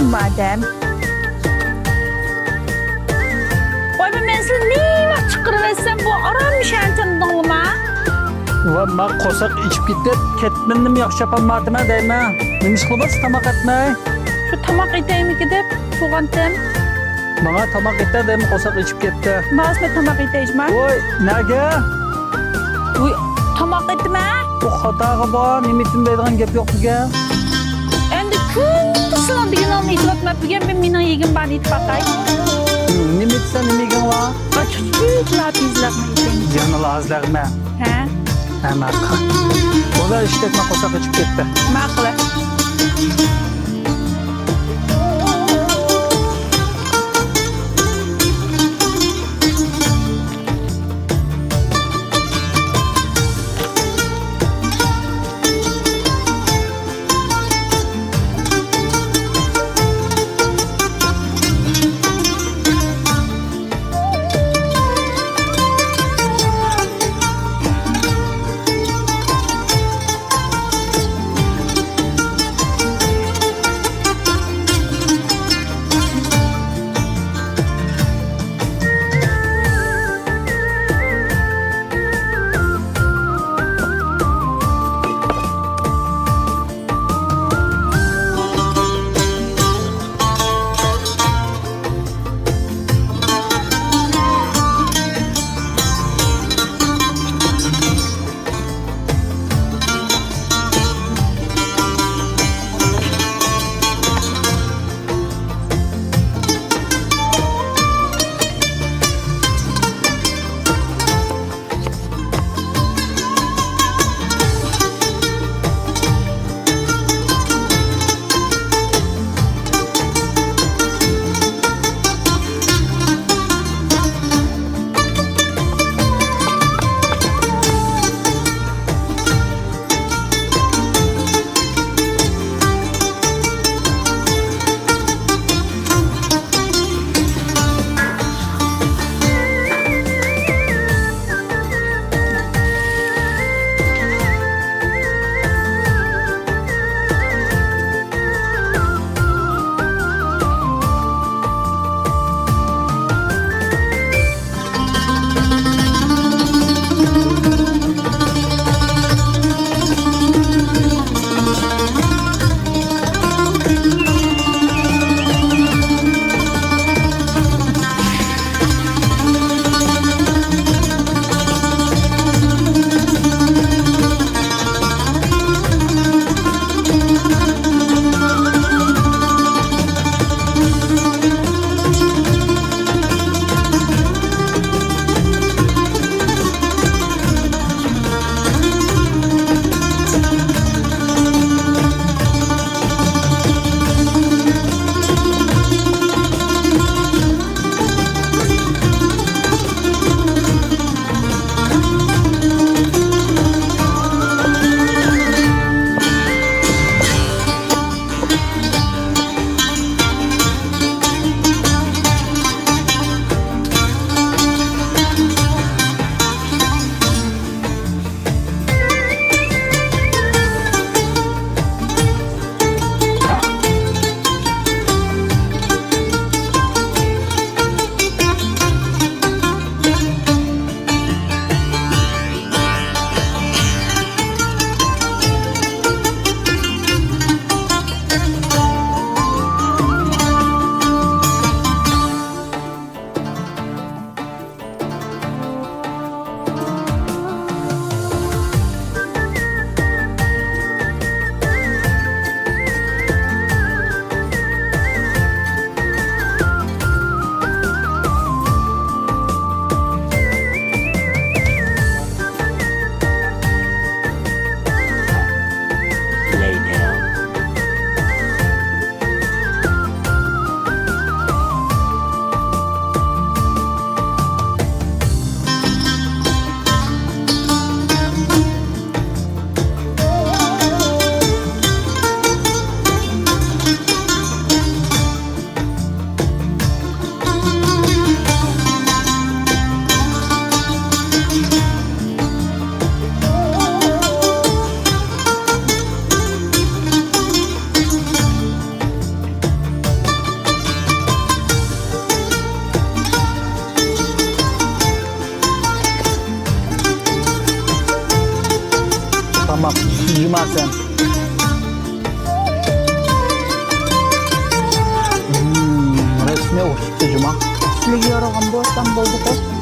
işin madem. Oy ben size ne var çıkarıversem bu aramış entin olma. Ben kosak içip gitti. Ketmendim yaxşı yapan vardım ha deyme. Neymiş kılıbız tamak etmey. Şu tamak iteyimi gidip tuğantım. Bana tamak etti deyme kosak içip gitti. Bazı tamak iteyimi. Oy nege? Uy tamak etme. Bu hatağı var. Nimitin deydiğin gep yok bugün. Endi kun kısılan bir gün onu itlatma. Bugün ben mina yegin bana it bakay. Nimit sen nimigin var? Çocuklar bizlerine iteyim. Canı lazlarım ha. He? Hemen kalk. O da işletme kosak içip gitti. Maklı. Tamam, yiyeyim ha sen. Resmi o çıktı cuma. Sizlik yorulgan bolsam boldu.